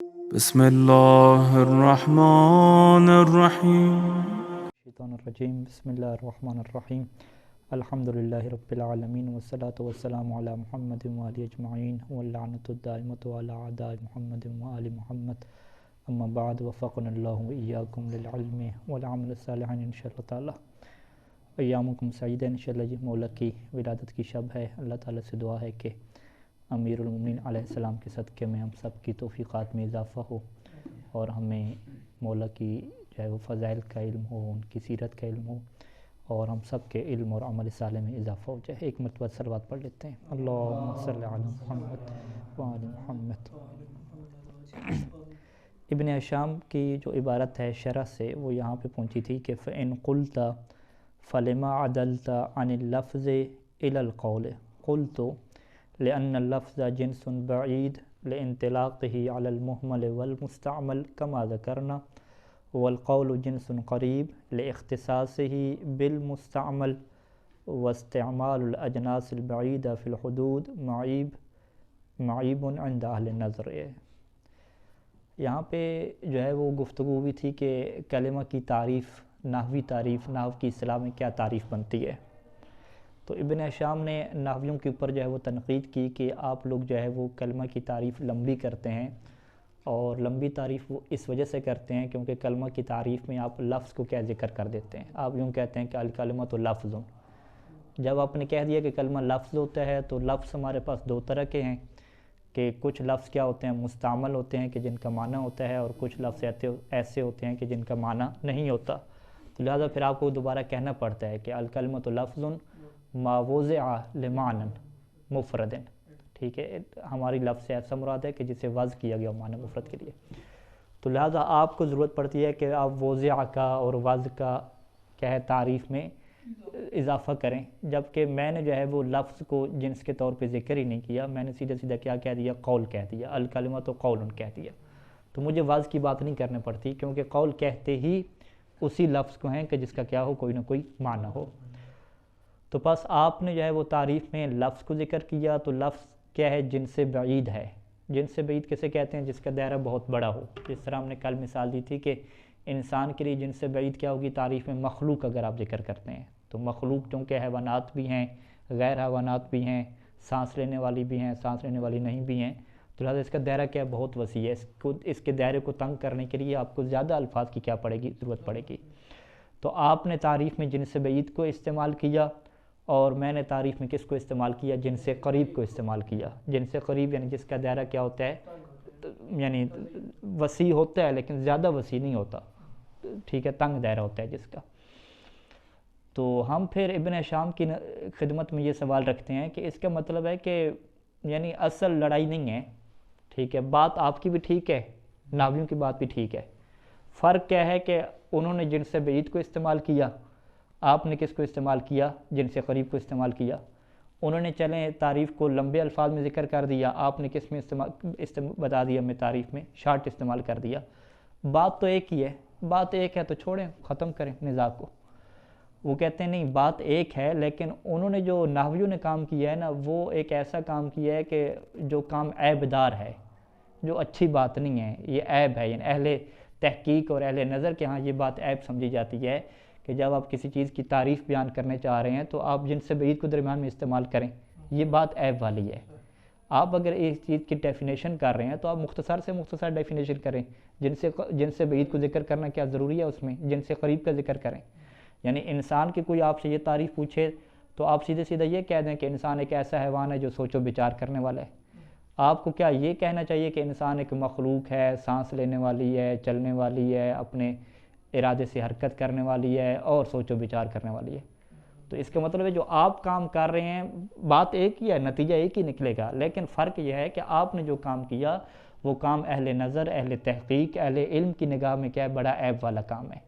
بسم الله الرحمن الرحيم. الشیطان الرجیم بسم اللہ الرحمن الرحیم الحمدللہ رب العالمین والصلاة والسلام علی محمد وآلہ اجمعین واللعنۃ الدائمۃ علی اعداء محمد وآل محمد اما بعد وفقنا اللہ وإیاکم للعلم والعمل الصالح انشاءاللہ تعالی. ایامکم سعیدہ. انشاءاللہ یہ مولا کی ولادت کی شب ہے. اللہ تعالیٰ سے دعا ہے کہ امیر المومنین علیہ السلام کے صدقے میں ہم سب کی توفیقات میں اضافہ ہو اور ہمیں مولا کی جو ہے وہ فضائل کا علم ہو، ان کی سیرت کا علم ہو اور ہم سب کے علم اور عمل صالح میں اضافہ ہو جائے. ایک مرتبہ صلوات پڑھ لیتے ہیں. اللہم صلی علی محمد وآل محمد. ابن ہشام کی جو عبارت ہے شرح سے وہ یہاں پہ پہنچی تھی کہ فَإِن قُلْتَ فَلِمَا عَدَلْتَ عَنِ اللَّفْظِ إِلَى الْقَوْلِ قُلْتُ لأن اللفظ جنس بعيد لانطلاقه على المهمل والمستعمل كما ذكرنا، والقول جنس قريب لاختصاصه بالمستعمل، واستعمال الأجناس البعيدة في الحدود معيب عند أهل النظر. یہاں پہ جو ہے وہ گفتگو بھی تھی کہ کلمہ کی تعریف، نحوی تعریف، نحو کی اصطلاح میں کیا تعریف بنتی ہے. تو ابن ہشام نے نحویوں کے اوپر جو ہے وہ تنقید کی کہ آپ لوگ جو ہے وہ کلمہ کی تعریف لمبی کرتے ہیں، اور لمبی تعریف وہ اس وجہ سے کرتے ہیں کیونکہ کلمہ کی تعریف میں آپ لفظ کو کیا ذکر کر دیتے ہیں. آپ یوں کہتے ہیں کہ الکلمۃ لفظ. جب آپ نے کہہ دیا کہ کلمہ لفظ ہوتا ہے تو لفظ ہمارے پاس دو طرح کے ہیں کہ کچھ لفظ کیا ہوتے ہیں، مستعمل ہوتے ہیں کہ جن کا معنی ہوتا ہے، اور کچھ لفظ ایسے ہوتے ہیں کہ جن کا معنی نہیں ہوتا. تو لہٰذا پھر آپ کو دوبارہ کہنا پڑتا ہے کہ الکلمۃ لفظ ما وضع لمعنی مفرد. ٹھیک ہے، ہماری لفظ سے ایسا مراد ہے کہ جسے وضع کیا گیا معنی مفرد کے لیے. تو لہٰذا آپ کو ضرورت پڑتی ہے کہ آپ وضع کا اور وضع کا کیا ہے تعریف میں اضافہ کریں، جبکہ میں نے جو ہے وہ لفظ کو جنس کے طور پہ ذکر ہی نہیں کیا. میں نے سیدھا کیا کہہ دیا، قول کہہ دیا، الکلمۃ قول کہہ دیا. تو مجھے وضع کی بات نہیں کرنی پڑتی کیونکہ قول کہتے ہی اسی لفظ کو ہیں کہ جس کا کیا ہو، کوئی نہ کوئی معنی ہو. تو بس آپ نے جو ہے وہ تعریف میں لفظ کو ذکر کیا. تو لفظ کیا ہے، جن سے بعید ہے. جن سے بعید کسے کہتے ہیں؟ جس کا دائرہ بہت بڑا ہو. جس طرح ہم نے کل مثال دی تھی کہ انسان کے لیے جن سے بعید کیا ہوگی تعریف میں؟ مخلوق اگر آپ ذکر کرتے ہیں تو مخلوق چونکہ حیوانات بھی ہیں، غیر حیوانات بھی ہیں، سانس لینے والی بھی ہیں، سانس لینے والی نہیں بھی ہیں. تو لہٰذا اس کا دائرہ کیا بہت وسیع ہے. اس کے دائرے کو تنگ کرنے کے لیے آپ کو زیادہ الفاظ کی کیا پڑے گی، ضرورت پڑے گی. تو آپ نے تعریف میں جن سے بعید کو استعمال کیا اور میں نے تعریف میں کس کو استعمال کیا؟ جن سے قریب کو استعمال کیا. جن سے قریب یعنی جس کا دائرہ کیا ہوتا ہے، یعنی وسیع ہوتا ہے لیکن زیادہ وسیع نہیں ہوتا. ٹھیک ہے، تنگ دائرہ ہوتا ہے جس کا. تو ہم پھر ابن ہشام کی خدمت میں یہ سوال رکھتے ہیں کہ اس کا مطلب ہے کہ یعنی اصل لڑائی نہیں ہے. ٹھیک ہے، بات آپ کی بھی ٹھیک ہے، نحویوں کی بات بھی ٹھیک ہے. فرق کیا ہے کہ انہوں نے جن سے بعید کو استعمال کیا، آپ نے کس کو استعمال کیا؟ جن سے قریب کو استعمال کیا. انہوں نے چلیں تعریف کو لمبے الفاظ میں ذکر کر دیا، آپ نے کس میں بتا دیا؟ میں تعریف میں شارٹ استعمال کر دیا. بات تو ایک ہی ہے. بات ایک ہے تو چھوڑیں، ختم کریں نزاع کو. وہ کہتے ہیں نہیں، بات ایک ہے لیکن انہوں نے جو نحویوں نے کام کیا ہے نا، وہ ایک ایسا کام کیا ہے کہ جو کام عیب دار ہے، جو اچھی بات نہیں ہے، یہ عیب ہے. یعنی اہل تحقیق اور اہل نظر کے ہاں یہ بات عیب سمجھی جاتی ہے کہ جب آپ کسی چیز کی تعریف بیان کرنے چاہ رہے ہیں تو آپ جن سے بعید کو درمیان میں استعمال کریں. یہ بات عیب والی ہے. آپ اگر ایک چیز کی ڈیفینیشن کر رہے ہیں تو آپ مختصر سے مختصر ڈیفینیشن کریں. جن سے بعید کو ذکر کرنا کیا ضروری ہے؟ اس میں جن سے قریب کا ذکر کریں. یعنی انسان کی کوئی آپ سے یہ تعریف پوچھے تو آپ سیدھے یہ کہہ دیں کہ انسان ایک ایسا حیوان ہے جو سوچ و بچار کرنے والا ہے. آپ کو کیا یہ کہنا چاہیے کہ انسان ایک مخلوق ہے، سانس لینے والی ہے، چلنے والی ہے، اپنے ارادے سے حرکت کرنے والی ہے اور سوچ و بچار کرنے والی ہے؟ تو اس کا مطلب ہے جو آپ کام کر رہے ہیں بات ایک ہی ہے، نتیجہ ایک ہی نکلے گا، لیکن فرق یہ ہے کہ آپ نے جو کام کیا وہ کام اہل نظر، اہل تحقیق، اہل علم کی نگاہ میں کیا ہے؟ بڑا عیب والا کام ہے،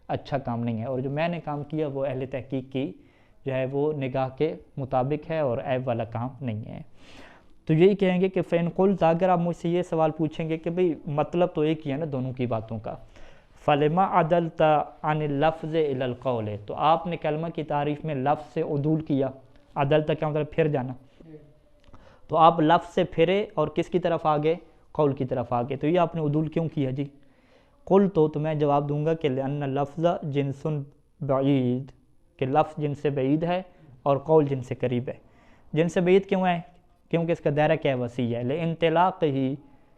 اچھا کام نہیں ہے. اور جو میں نے کام کیا وہ اہل تحقیق کی جو ہے وہ نگاہ کے مطابق ہے اور عیب والا کام نہیں ہے. تو یہی کہیں گے کہ فَإِن قُلْتَ، اگر آپ مجھ سے یہ سوال پوچھیں گے کہ بھئی مطلب تو ایک ہی ہے نا دونوں کی باتوں کا، فَلِمَا عَدَلْتَ عَنِ اللَّفْظِ إِلَى الْقَوْلِ، تو آپ نے کلمہ کی تعریف میں لفظ سے عدول کیا. عدلتا کیا مطلب؟ پھر جانا. تو آپ لفظ سے پھرے اور کس کی طرف آگے؟ قول کی طرف آ گئے، تو یہ آپ نے عدول کیوں کیا جی؟ قل تو میں جواب دوں گا کہ لأن لفظ جنس بعید، کہ لفظ جن سے بعید ہے اور قول جن سے قریب ہے۔ جن سے بعید کیوں ہے؟ کیونکہ اس کا دائرہ کیا وسیع ہے، لانطلاق ہی،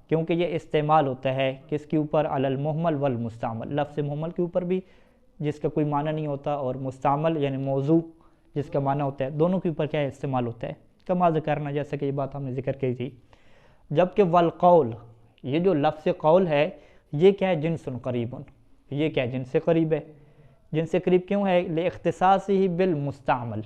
کیونکہ یہ استعمال ہوتا ہے کس کے اوپر؟ علی المہمل والمستعمل، لفظ مہمل کے اوپر بھی جس کا کوئی معنی نہیں ہوتا، اور مستعمل یعنی موضوع جس کا معنی ہوتا ہے، دونوں کے اوپر کیا ہے؟ استعمال ہوتا ہے، کما ذکرنا، جیسا کہ یہ بات ہم نے ذکر کی تھی۔ جبکہ والقول، یہ جو لفظ قول ہے یہ کیا ہے؟ جنس قریب، یہ کیا ہے؟ جن سے قریب ہے۔ جن سے قریب کیوں ہے؟ لاختصاصہ بالمستعمل،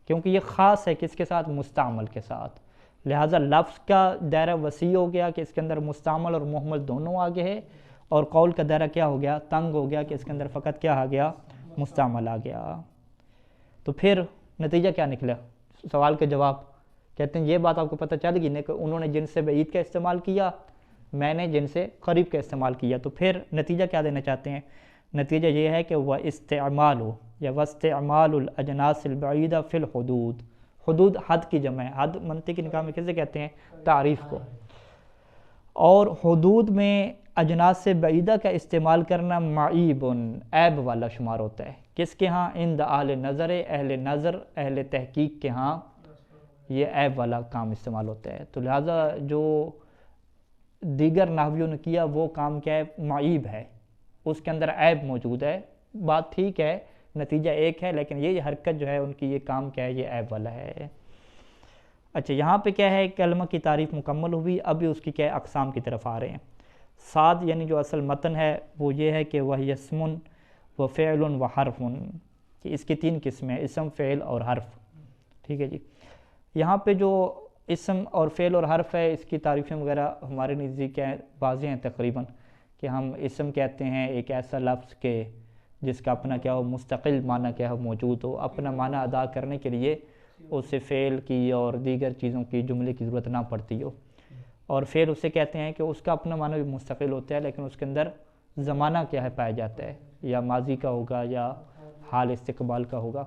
کیونکہ یہ خاص ہے کس کے ساتھ؟ مستعمل کے ساتھ، لہٰذا لفظ کا دائرہ وسیع ہو گیا کہ اس کے اندر مستعمل اور محمل دونوں آگے ہے، اور قول کا دائرہ کیا ہو گیا؟ تنگ ہو گیا کہ اس کے اندر فقط کیا آ گیا؟ مستعمل آ گیا۔ تو پھر نتیجہ کیا نکلا؟ سوال کے جواب کہتے ہیں یہ بات آپ کو پتہ چل گئی نا کہ انہوں نے جن سے بعید کا استعمال کیا، میں نے جن سے قریب کا استعمال کیا، تو پھر نتیجہ کیا دینا چاہتے ہیں؟ نتیجہ یہ ہے کہ وہ استعمال یا واستعمال الاجناس البعیدہ فی الحدود، حدود حد کی جمع ہے، حد منطقی نکاح میں کسے کہتے ہیں؟ تعریف کو، اور حدود میں اجناس سے بعیدہ کا استعمال کرنا معیب، عیب والا شمار ہوتا ہے، کس کے ہاں؟ عند اہل نظر، اہل نظر اہل تحقیق کے ہاں یہ عیب والا کام استعمال ہوتا ہے۔ تو لہٰذا جو دیگر نحویوں نے کیا وہ کام کیا ہے؟ معیب ہے، اس کے اندر عیب موجود ہے، بات ٹھیک ہے، نتیجہ ایک ہے، لیکن یہ حرکت جو ہے ان کی، یہ کام کیا ہے؟ یہ عیب والا ہے۔ اچھا یہاں پہ کیا ہے؟ کلمہ کی تعریف مکمل ہوئی، ابھی اس کی کیا ہے؟ اقسام کی طرف آ رہے ہیں۔ سعد یعنی جو اصل متن ہے وہ یہ ہے کہ وہ اسم و فعل و حرف، کہ اس کی تین قسمیں ہیں، اسم، فعل اور حرف، ٹھیک ہے جی۔ یہاں پہ جو اسم اور فعل اور حرف ہے اس کی تعریفیں وغیرہ ہمارے نزدیک کیا ہیں؟ واضح ہیں تقریباً، کہ ہم اسم کہتے ہیں ایک ایسا لفظ کہ جس کا اپنا کیا ہو؟ مستقل معنی کیا ہو؟ موجود ہو، اپنا معنی ادا کرنے کے لیے اسے فعل کی اور دیگر چیزوں کی جملے کی ضرورت نہ پڑتی ہو، اور فعل اسے کہتے ہیں کہ اس کا اپنا معنی بھی مستقل ہوتا ہے لیکن اس کے اندر زمانہ کیا ہے؟ پایا جاتا ہے، یا ماضی کا ہوگا یا حال استقبال کا ہوگا۔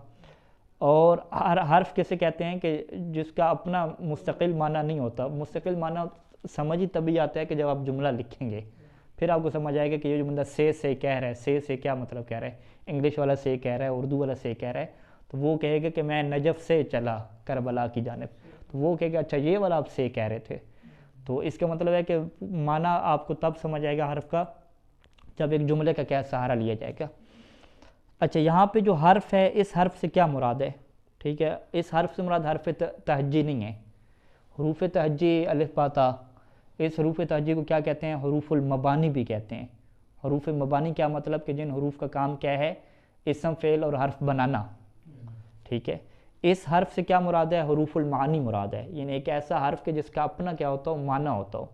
اور حرف کسے کہتے ہیں؟ کہ جس کا اپنا مستقل معنی نہیں ہوتا، مستقل معنی سمجھ ہی تبھی آتا ہے کہ جب آپ جملہ لکھیں گے، پھر آپ کو سمجھ آئے گا کہ یہ جو بندہ سے کہہ رہا ہے، سے کیا مطلب کہہ رہا ہے، انگلش والا سے کہہ رہا ہے، اردو والا سے کہہ رہا ہے، تو وہ کہے گا کہ میں نجف سے چلا کربلا کی جانب، تو وہ کہے گا اچھا یہ والا آپ سے کہہ رہے تھے، تو اس کا مطلب ہے کہ معنی آپ کو تب سمجھ آئے گا حرف کا جب ایک جملے کا کیا سہارا لیا جائے گا۔ اچھا یہاں پہ جو حرف ہے اس حرف سے کیا مراد ہے؟ ٹھیک ہے، اس حرف سے مراد حرف تہجی نہیں ہے، حروف تہجی الف با تا، اس حروف تہجی کو کیا کہتے ہیں؟ حروف المبانی بھی کہتے ہیں۔ حروف مبانی کیا مطلب؟ کہ جن حروف کا کام کیا ہے؟ اسم، فعل اور حرف بنانا، ٹھیک ہے۔ اس حرف سے کیا مراد ہے؟ حروف المعانی مراد ہے، یعنی ایک ایسا حرف کہ جس کا اپنا کیا ہوتا ہو؟ معنی ہوتا ہو،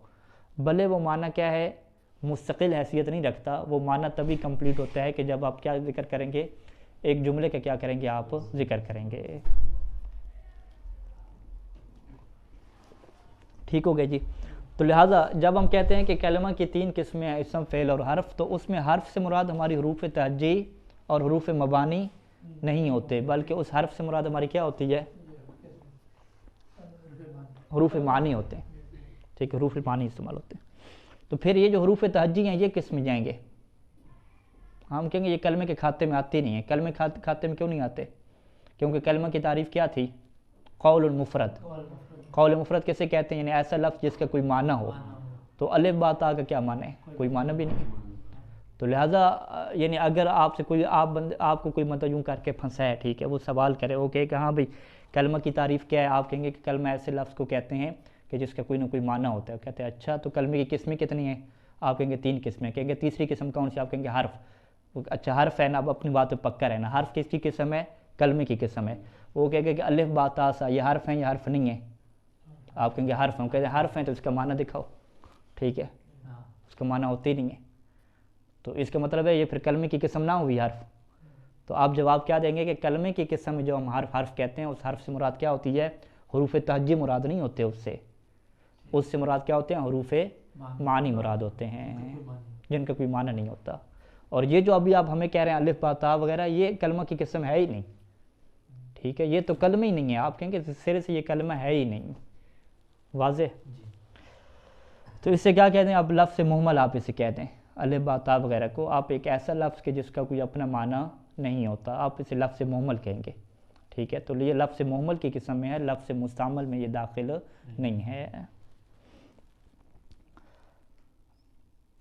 بھلے وہ معنی کیا ہے؟ مستقل حیثیت نہیں رکھتا، وہ معنی تبھی کمپلیٹ ہوتا ہے کہ جب آپ کیا ذکر کریں گے؟ ایک جملے کا کیا کریں گے؟ آپ ذکر کریں گے، ٹھیک ہو گئے جی۔ تو لہٰذا جب ہم کہتے ہیں کہ کلمہ کی تین قسمیں ہیں، اسم، فعل اور حرف، تو اس میں حرف سے مراد ہماری حروف تہجی اور حروف مبانی نہیں ہوتے، بلکہ اس حرف سے مراد ہماری کیا ہوتی ہے؟ حروف معنی ہوتے ہیں، ٹھیک ہے، حروف معنی استعمال ہوتے ہیں۔ تو پھر یہ جو حروف تہجی ہیں یہ کس میں جائیں گے؟ ہم کہیں گے یہ کلمے کے کھاتے میں آتی نہیں ہیں۔ کلمے کھاتے میں کیوں نہیں آتے؟ کیونکہ کلمہ کی تعریف کیا تھی؟ قول المفرد۔ قول مفرد کیسے کہتے ہیں؟ یعنی ایسا لفظ جس کا کوئی معنی ہو، تو الف با تا کا کیا معنی ہے؟ کوئی معنی بھی نہیں ہے۔ تو لہٰذا یعنی اگر آپ سے کوئی آپ کو کوئی مطلب یوں کر کے پھنسا ہے، ٹھیک ہے، وہ سوال کرے، وہ کہے کہ ہاں بھئی کلمہ کی تعریف کیا ہے؟ آپ کہیں گے کہ کلمہ ایسے لفظ کو کہتے ہیں کہ جس کا کوئی نہ کوئی معنی ہوتا ہے۔ کہتے ہیں اچھا تو کلمے کی قسمیں کتنی ہیں؟ آپ کہیں گے تین قسمیں۔ کہیں گے تیسری قسم کون سی؟ آپ کہیں گے حرف۔ اچھا حرف ہے نا، اب اپنی بات پہ پکا رہنا، حرف کس کی قسم ہے؟ کلمے کی قسم ہے۔ وہ کہے گا کہ الف با تا سا یہ حرف ہیں یا حرف نہیں ہے؟ آپ کہیں گے حرف ہیں۔ کہتے ہیں حرف ہیں تو اس کا معنی دکھاؤ، ٹھیک ہے، اس کا معنی ہوتے ہی نہیں ہے، تو اس کا مطلب ہے یہ پھر کلمے کی قسم نہ ہوئی حرف۔ تو آپ جواب کیا دیں گے کہ کلمے کی قسم جو ہم حرف کہتے ہیں اس حرف سے مراد کیا ہوتی ہے؟ حروف تہجی مراد نہیں ہوتے، اس سے مراد کیا ہوتے ہیں؟ حروف معنی مراد ہوتے ہیں، جن کا کوئی معنی نہیں ہوتا۔ اور یہ جو ابھی آپ ہمیں کہہ رہے ہیں الف با تا وغیرہ، یہ کلمہ کی قسم ہے ہی نہیں، ٹھیک ہے، یہ تو کلمہ ہی نہیں ہے، آپ کہیں گے سرے سے یہ کلمہ ہے ہی نہیں، واضح۔ تو اس سے کیا کہتے ہیں؟ اب لفظ محمل آپ اسے کہہ دیں، الف با تا وغیرہ کو آپ ایک ایسا لفظ کہ جس کا کوئی اپنا معنی نہیں ہوتا، آپ اسے لفظ محمل کہیں گے، ٹھیک ہے؟ تو یہ لفظ محمل کی قسم میں ہے، لفظ مستعمل میں یہ داخل نہیں ہے۔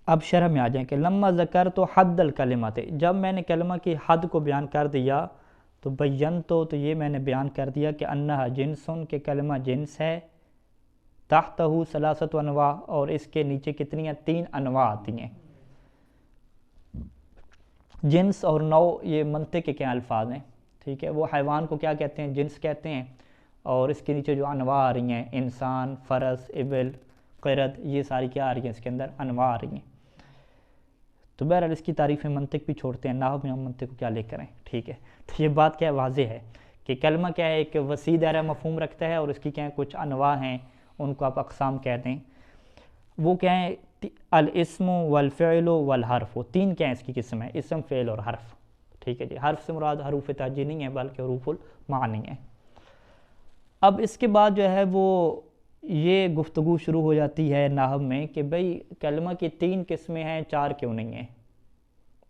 اب شرح میں آ جائیں کہ لما ذکر تو حد الکلمات، جب میں نے کلمہ کی حد کو بیان کر دیا تو بیان تو یہ میں نے بیان کر دیا کہ انہا جنسن، کہ کلمہ جنس ہے، تحتہ ثلاثت انواع، اور اس کے نیچے کتنی ہیں؟ 3 انواع آتی ہیں۔ جنس اور نوع یہ منطق کے کیا الفاظ ہیں، ٹھیک ہے؟ وہ حیوان کو کیا کہتے ہیں؟ جنس کہتے ہیں، اور اس کے نیچے جو انواع آ رہی ہیں، انسان، فرس، ابل، قرد، یہ ساری کیا آ رہی ہیں؟ اس کے اندر انواع آ رہی ہیں۔ تو بہرحال اس کی تعریف میں منطق بھی چھوڑتے ہیں، نحو میں ہم منطق کو کیا لے کریں، ٹھیک ہے؟ تو یہ بات کیا واضح ہے کہ کلمہ کیا ہے؟ ایک وسیع دائرہ مفہوم رکھتا ہے، اور اس کی کیا ہے؟ کچھ انواع ہیں، ان کو آپ اقسام کہہ دیں۔ وہ کیا ہیں؟ الاسم والفعل والحرف، 3 کیا ہیں اس کی قسم ہے؟ اسم، فعل اور حرف، ٹھیک ہے جی؟ حرف سے مراد حروف تہجی نہیں ہے بلکہ حروف المعانی ہے۔ اب اس کے بعد جو ہے وہ یہ گفتگو شروع ہو جاتی ہے نحو میں کہ بھئی کلمہ کی 3 قسمیں ہیں، 4 کیوں نہیں ہیں،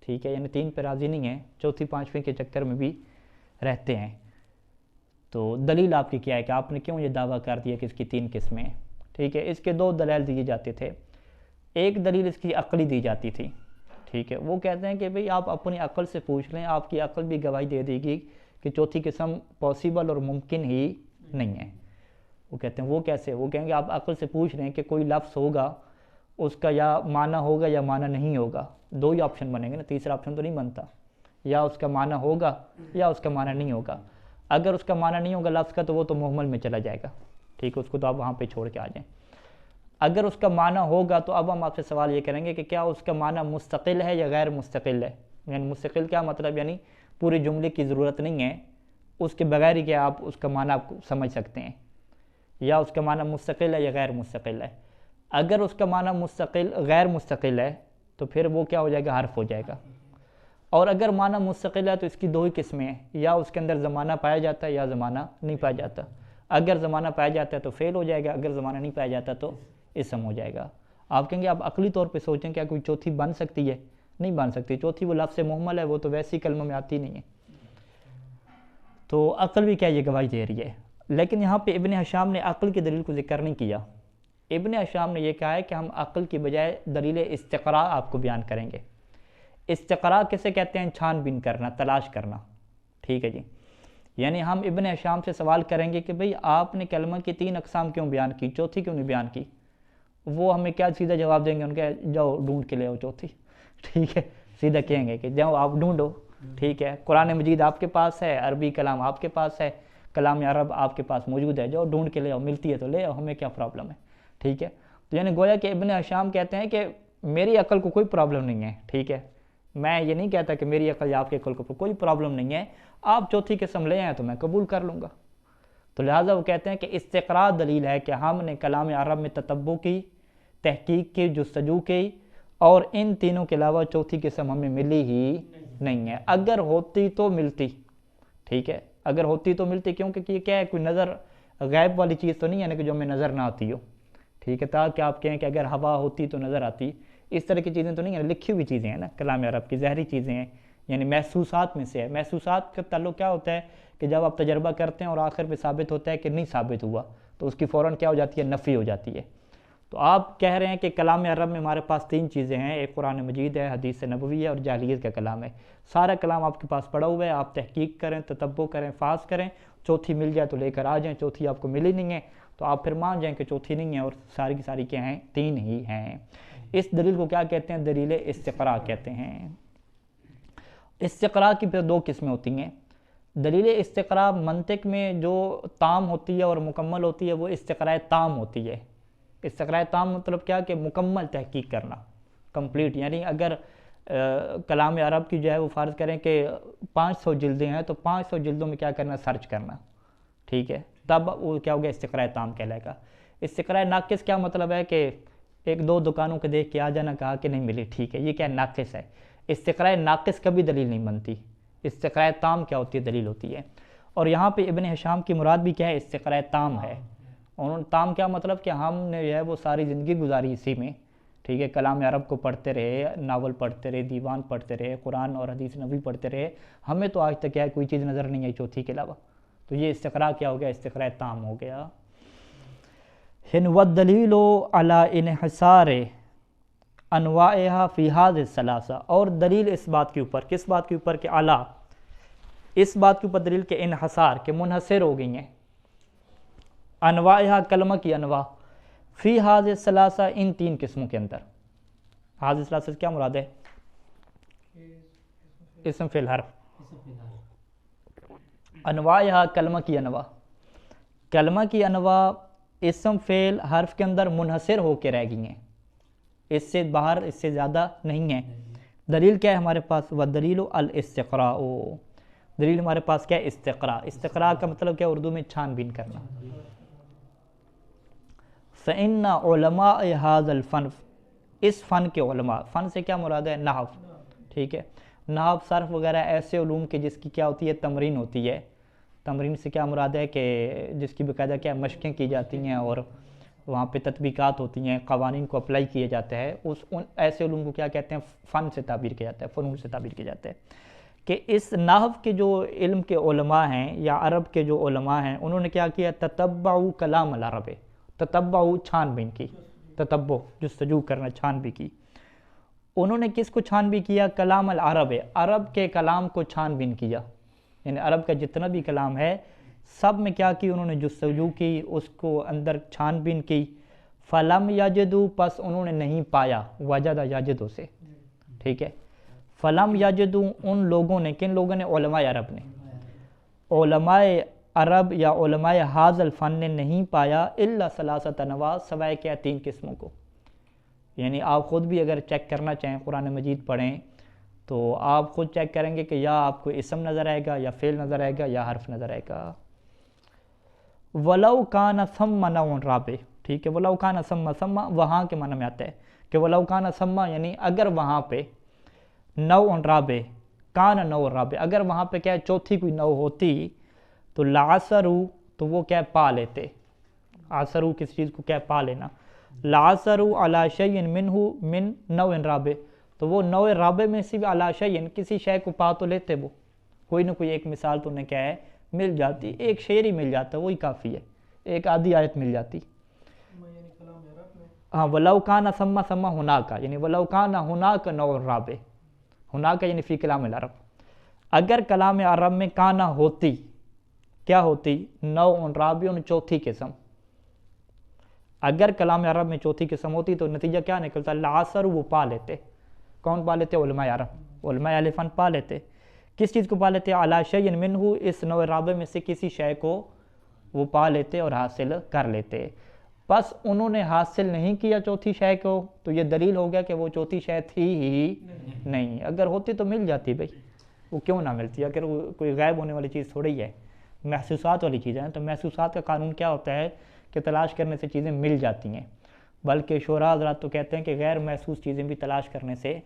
ٹھیک ہے؟ یعنی 3 پہ راضی نہیں ہیں، چوتھی 5ویں کے چکر میں بھی رہتے ہیں۔ تو دلیل آپ کی کیا ہے کہ آپ نے کیوں یہ دعویٰ کر دیا کہ اس کی 3 قسمیں ہیں، ٹھیک ہے؟ اس کے 2 دلائل دیے جاتے تھے۔ ایک دلیل اس کی عقلی دی جاتی تھی، ٹھیک ہے؟ وہ کہتے ہیں کہ بھئی آپ اپنی عقل سے پوچھ لیں، آپ کی عقل بھی گواہی دے دے گی کہ چوتھی قسم پاسبل اور ممکن ہی نہیں ہے۔ وہ کہتے ہیں وہ کیسے؟ وہ کہیں گے آپ عقل سے پوچھ لیں کہ کوئی لفظ ہوگا، اس کا یا معنی ہوگا یا معنی نہیں ہوگا، 2 ہی آپشن بنیں گے نا، تیسرا آپشن تو نہیں بنتا، یا اس کا معنی ہوگا یا اس کا معنی نہیں ہوگا۔ اگر اس کا معنی نہیں ہوگا لفظ کا تو وہ تو محمل میں چلا جائے گا، ٹھیک ہے؟ اس کو تو آپ وہاں پہ چھوڑ کے آ جائیں۔ اگر اس کا معنی ہوگا تو اب ہم آپ سے سوال یہ کریں گے کہ کیا اس کا معنی مستقل ہے یا غیر مستقل ہے؟ یعنی مستقل کیا مطلب؟ یعنی پورے جملے کی ضرورت نہیں ہے، اس کے بغیر ہی کیا آپ اس کا معنی آپ سمجھ سکتے ہیں، یا اس کا معنی مستقل ہے یا غیر مستقل ہے؟ اگر اس کا معنی غیر مستقل ہے تو پھر وہ کیا ہو جائے گا؟ حرف ہو جائے گا۔ اور اگر معنی مستقل ہے تو اس کی 2 ہی قسمیں ہیں، یا اس کے اندر زمانہ پایا جاتا ہے یا زمانہ نہیں پایا جاتا۔ اگر زمانہ پایا جاتا ہے تو فعل ہو جائے گا، اگر زمانہ نہیں پایا جاتا تو اسم ہو جائے گا۔ آپ کہیں گے آپ عقلی طور پہ سوچیں کیا کوئی چوتھی بن سکتی ہے؟ نہیں بن سکتی، چوتھی وہ لفظ محمل ہے، وہ تو ویسی کلمہ میں آتی نہیں ہے۔ تو عقل بھی کیا یہ گواہی دے رہی ہے، لیکن یہاں پہ ابن ہشام نے عقل کی دلیل کو ذکر نہیں کیا۔ ابن ہشام نے یہ کہا ہے کہ ہم عقل کی بجائے دلیل استقراء آپ کو بیان کریں گے۔ استقراء کسے کہتے ہیں؟ چھان بین کرنا، تلاش کرنا، ٹھیک ہے جی؟ یعنی ہم ابن ہشام سے سوال کریں گے کہ بھئی آپ نے کلمہ کی 3 اقسام کیوں بیان کی، چوتھی کیوں نہیں بیان کی؟ وہ ہمیں کیا سیدھا جواب دیں گے؟ ان کے جاؤ ڈھونڈ کے لے آؤ چوتھی، ٹھیک ہے؟ سیدھا کہیں گے کہ جاؤ آپ ڈھونڈو، ٹھیک ہے؟ قرآن مجید آپ کے پاس ہے، عربی کلام آپ کے پاس ہے، کلام عرب آپ کے پاس موجود ہے، جاؤ ڈھونڈ کے لے آؤ، ملتی ہے تو لے آؤ، ہمیں کیا پرابلم ہے، ٹھیک ہے؟ تو یعنی گویا کہ ابن ہشام کہتے ہیں کہ میری عقل کو کوئی پرابلم نہیں ہے، ٹھیک ہے؟ میں یہ نہیں کہتا کہ میری عقل یا آپ کی عقل کو کوئی پرابلم نہیں ہے، آپ چوتھی قسم لے آئیں تو میں قبول کر لوں گا۔ تو لہٰذا وہ کہتے ہیں کہ استقراء دلیل ہے کہ ہم نے کلام عرب میں تتبع کی، تحقیق کی، جستجو کی، اور ان تینوں کے علاوہ چوتھی قسم ہمیں ملی ہی نہیں ہے۔ اگر ہوتی تو ملتی، ٹھیک ہے؟ اگر ہوتی تو ملتی، کیونکہ یہ کیا ہے؟ کوئی نظر غیب والی چیز تو نہیں ہے نا کہ جو ہمیں نظر نہ آتی ہو، ٹھیک ہے؟ تاکہ آپ کہیں کہ اگر ہوا ہوتی تو نظر آتی، اس طرح کی چیزیں تو نہیں ہیں، لکھی ہوئی چیزیں ہیں نا، کلام عرب کی ظاہری چیزیں ہیں، یعنی محسوسات میں سے ہے۔ محسوسات کا تعلق کیا ہوتا ہے کہ جب آپ تجربہ کرتے ہیں اور آخر پہ ثابت ہوتا ہے کہ نہیں ثابت ہوا تو اس کی فوراً کیا ہو جاتی ہے؟ نفی ہو جاتی ہے۔ تو آپ کہہ رہے ہیں کہ کلام عرب میں ہمارے پاس 3 چیزیں ہیں، ایک قرآن مجید ہے، حدیث نبوی ہے، اور جاہلیت کا کلام ہے۔ سارا کلام آپ کے پاس پڑا ہوا ہے، آپ تحقیق کریں، تتبع کریں، فحص کریں، چوتھی مل جائے تو لے کر آ جائیں، چوتھی آپ کو ملی نہیں ہے تو آپ پھر مان جائیں کہ چوتھی نہیں ہے اور ساری کی ساری کیا ہیں؟ 3 ہی ہیں۔ اس دلیل کو کیا کہتے ہیں؟ دلیل استقراء کہتے ہیں۔ استقراء کی پھر 2 قسمیں ہوتی ہیں۔ دلیل استقراء منطق میں جو تام ہوتی ہے اور مکمل ہوتی ہے وہ استقراء تام ہوتی ہے۔ استقراء تام مطلب کیا کہ مکمل تحقیق کرنا، کمپلیٹ، یعنی اگر کلام عرب کی جو ہے وہ فرض کریں کہ 500 جلدیں ہیں تو 500 جلدوں میں کیا کرنا؟ سرچ کرنا، ٹھیک ہے؟ تب وہ کیا ہوگا؟ استقراء تام کہلائے گا۔ استقراء ناقص کیا مطلب ہے کہ 1-2 دکانوں کے دیکھ کے آ جانا، کہا کہ نہیں ملی، ٹھیک ہے؟ یہ کیا ناقص ہے۔ استقراء ناقص کبھی دلیل نہیں بنتی، استقراء تام کیا ہوتی ہے؟ دلیل ہوتی ہے۔ اور یہاں پہ ابن ہشام کی مراد بھی کیا ہے؟ استقراء تام ہے۔ انہوں نے تام کیا مطلب کہ ہم نے جو ہے وہ ساری زندگی گزاری اسی میں، ٹھیک ہے، کلام عرب کو پڑھتے رہے، ناول پڑھتے رہے، دیوان پڑھتے رہے، قرآن اور حدیث نبوی پڑھتے رہے، ہمیں تو آج تک کیا ہے کوئی چیز نظر نہیں آئی چوتھی کے علاوہ. تو یہ استقراء کیا ہو گیا؟ استقراء تام ہو گیا. والدلیل علی انحصار انواعها فی هذه الثلاثہ، اور دلیل اس بات کے اوپر، کس بات کے اوپر؟ کہ اعلیٰ، اس بات کے اوپر دلیل کہ انحصار، کہ منحصر ہو گئی ہیں، انواعها کلمہ کی انواع، فی هذه الثلاثہ ان تین قسموں کے اندر. هذه الثلاثہ سے کیا مراد ہے؟ اسم فعل حرف. انواعها کلمہ کی انواع، کلمہ کی انواع اسم فعل حرف کے اندر منحصر ہو کے رہ گئی ہیں، اس سے باہر، اس سے زیادہ نہیں ہیں. دلیل کیا ہے ہمارے پاس؟ والدلیل الاستقراء، دلیل ہمارے پاس کیا ہے؟ استقراء. استقراء کا مطلب کیا اردو میں؟ چھان بین کرنا. فإن علماء هذا الفن، اس فن کے علماء، فن سے کیا مراد ہے؟ نحو، ٹھیک ہے، نحو صرف وغیرہ ایسے علوم کے جس کی کیا ہوتی ہے؟ تمرین ہوتی ہے. تمرین سے کیا مراد ہے؟ کہ جس کی باقاعدہ کیا مشقیں کی جاتی ہیں اور وہاں پہ تطبیقات ہوتی ہیں، قوانین کو اپلائی کیا جاتا ہے، ان ایسے علوم کو کیا کہتے ہیں؟ فن سے تعبیر کیا جاتا ہے، فنون سے تعبیر کیا جاتا ہے. کہ اس نحو کے جو علم کے علماء ہیں یا عرب کے جو علماء ہیں، انہوں نے کیا کیا؟ تتبعوا کلام العرب، تتبعوا چھان بین کی، تتبع جستجو کرنا، چھان بین کی. انہوں نے کس کو چھان بین کیا؟ کلام العرب، عرب کے کلام کو چھان بین کیا. یعنی عرب کا جتنا بھی کلام ہے سب میں کیا کی؟ انہوں نے جستجو کی، اس کو اندر چھان بین کی. فلم یجدو، پس انہوں نے نہیں پایا، وجد یجدو سے، ٹھیک ہے. فلم یجدو، ان لوگوں نے، کن لوگوں نے؟ علماء عرب نے. علماء عرب یا علماء حاض الفن نے نہیں پایا الا ثلاثۃ انواع، سوائے کیا؟ تین قسموں کو. یعنی آپ خود بھی اگر چیک کرنا چاہیں، قرآن مجید پڑھیں تو آپ خود چیک کریں گے کہ یا آپ کو اسم نظر آئے گا، یا فعل نظر آئے گا، یا حرف نظر آئے گا. ولو کان ثم نوع رابع، ٹھیک ہے، ولو کان ثم، ثم وہاں کے معنی میں آتا ہے کہ ولو کان ثم، یعنی اگر وہاں پہ نوع رابع، کان نوع رابع، اگر وہاں پہ کیا چوتھی کوئی نوع ہوتی تو لعثروا، تو وہ کیا پا لیتے. عثروا کسی چیز کو کیا پا لینا. لعثروا علی شیء منہ من نوع رابع، تو وہ نوع رابع میں سے بھی علی شیء، کسی شے کو پا تو لیتے، وہ کوئی نہ کوئی ایک مثال تو انہیں کیا ہے؟ مل جاتی. ایک شعر ہی مل جاتا، وہی کافی ہے، ایک آدھی آیت مل جاتی. ہاں، ولو کان ثم، ثم ہناک، یعنی ولو کان ہناک نوع رابع، ہناک یعنی فی کلام العرب، اگر کلام عرب میں کانا ہوتی، کیا ہوتی؟ نوع رابع، چوتھی قسم. اگر کلام عرب میں چوتھی قسم ہوتی تو نتیجہ کیا نکلتا؟ لعثر، وہ پا لیتے. کون پا لیتے؟ علماء عرب، علماء اہل فن پا لیتے. کس چیز کو پا لیتے؟ علی شیء منہ، اس نوع رابع میں سے کسی شے کو وہ پا لیتے اور حاصل کر لیتے. بس انہوں نے حاصل نہیں کیا چوتھی شے کو، تو یہ دلیل ہو گیا کہ وہ چوتھی شے تھی ہی نہیں. اگر ہوتی تو مل جاتی بھائی، وہ کیوں نہ ملتی؟ اگر وہ کوئی غائب ہونے والی چیز تھوڑی ہے، محسوسات والی چیز ہے. تو محسوسات کا قانون کیا ہوتا ہے؟ کہ تلاش کرنے سے چیزیں مل جاتی ہیں. بلکہ شعراء حضرات تو کہتے ہیں کہ غیر محسوس چیزیں بھی تلاش کرنے سے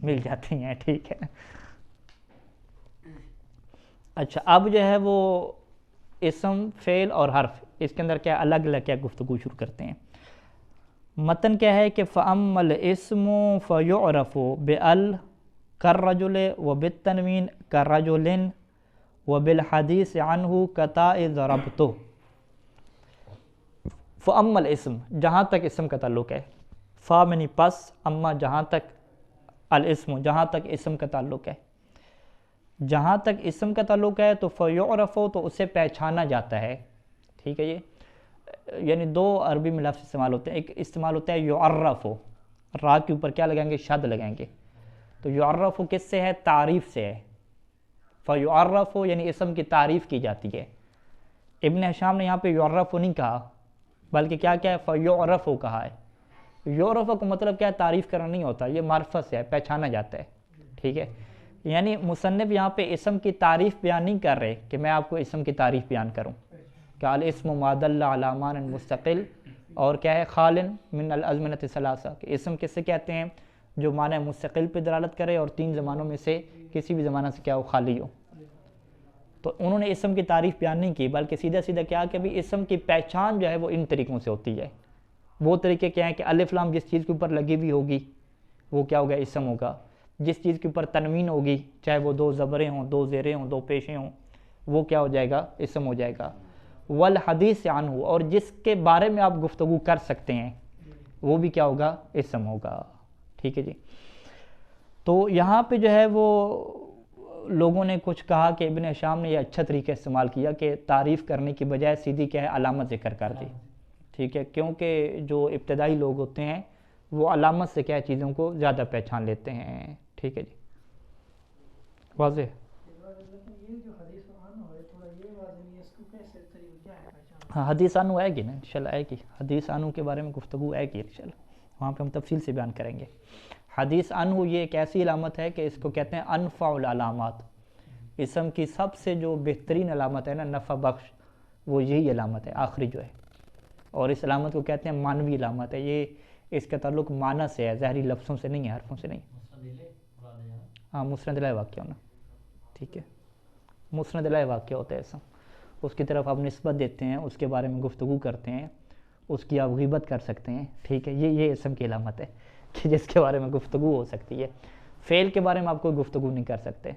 مل جاتی ہیں، ٹھیک ہے. اچھا، اب جو ہے وہ اسم، فعل اور حرف، اس کے اندر کیا الگ الگ کیا گفتگو شروع کرتے ہیں. متن کیا ہے کہ فَأَمَّا الْإِسْمُ فَيُعْرَفُ بِأَلْ كَالرَّجُلِ وَبِالتَّنْوِينِ كَالرَّجُلٍ وَبِالْحَدِيثِ عَنْهُ كَتَاءِ ضَرَبْتُ. فَأَمَّا الْإِسْمُ، جہاں تک اسم کا تعلق ہے، فا منی پس، اما جہاں تک، الاسم جہاں تک اسم کا تعلق ہے، جہاں تک اسم کا تعلق ہے تو فیعرف، تو اسے پہچانا جاتا ہے، ٹھیک ہے. یہ یعنی دو عربی میں لفظ استعمال ہوتے ہیں. ایک استعمال ہوتا ہے یعرف، را کے اوپر کیا لگائیں گے؟ شد لگائیں گے. تو یعرف کس سے ہے؟ تعریف سے ہے. فیعرف یعنی اسم کی تعریف کی جاتی ہے. ابن ہشام نے یہاں پہ یعرف نہیں کہا، بلکہ کیا کیا ہے؟ فیعرف کہا ہے. یعرف کا مطلب کیا ہے؟ تعریف کرنا نہیں ہوتا، یہ معرفت سے ہے، پہچانا جاتا ہے، ٹھیک ہے. یعنی مصنف یہاں پہ اسم کی تعریف بیان نہیں کر رہے کہ میں آپ کو اسم کی تعریف بیان کروں کہ الاسم ما دل علی معنی مستقل، اور کیا ہے؟ خال من الازمنۃ الثلاثہ، کہ اسم کس سے کہتے ہیں؟ جو معنی مستقل پہ دلالت کرے اور تین زمانوں میں سے کسی بھی زمانہ سے کیا ہو؟ خالی ہو. تو انہوں نے اسم کی تعریف بیان نہیں کی، بلکہ سیدھا سیدھا کیا کہ بھی اسم کی پہچان جو ہے وہ ان طریقوں سے ہوتی ہے۔ وہ طریقے کیا ہیں کہ الف لام جس چیز کے اوپر لگی ہوئی ہوگی وہ کیا ہوگا؟ اسم ہوگا۔ جس چیز کے اوپر تنوین ہوگی، چاہے وہ 2 زبریں ہوں، 2 زیریں ہوں، 2 پیشیں ہوں، وہ کیا ہو جائے گا؟ اسم ہو جائے گا۔ والحدیث عنہ، اور جس کے بارے میں آپ گفتگو کر سکتے ہیں وہ بھی کیا ہوگا؟ اسم ہوگا۔ ٹھیک ہے جی۔ تو یہاں پہ جو ہے وہ لوگوں نے کچھ کہا کہ ابن ہشام نے یہ اچھا طریقہ استعمال کیا کہ تعریف کرنے کی بجائے سیدھی کیا ہے؟ علامت ذکر کر دی۔ ٹھیک ہے، کیونکہ جو ابتدائی لوگ ہوتے ہیں وہ علامت سے کیا چیزوں کو زیادہ پہچان لیتے ہیں۔ ٹھیک ہے جی، واضح؟ ہاں، حدیث عنہ آئے گی نا انشاءاللہ، آئے گی حدیث عنہ کے بارے میں گفتگو آئے گی انشاءاللہ، وہاں پہ ہم تفصیل سے بیان کریں گے۔ حدیث عنہ یہ ایک ایسی علامت ہے کہ اس کو کہتے ہیں انفع العلامات، اسم کی سب سے جو بہترین علامت ہے نا، نفع بخش، وہ یہی علامت ہے آخری جو ہے، اور اس علامت کو کہتے ہیں معنوی علامت ہے۔ یہ اس کا تعلق معنی سے ہے، ظاہری لفظوں سے نہیں ہے، حرفوں سے نہیں۔ ہاں، مسند الیہ واقع ہونا، ٹھیک ہے، مسند الیہ واقع ہوتا ہے اسم، اس کی طرف آپ نسبت دیتے ہیں، اس کے بارے میں گفتگو کرتے ہیں، اس کی آپ غیبت کر سکتے ہیں۔ ٹھیک ہے، یہ اسم کی علامت ہے کہ جس کے بارے میں گفتگو ہو سکتی ہے۔ فعل کے بارے میں آپ کوئی گفتگو نہیں کر سکتے۔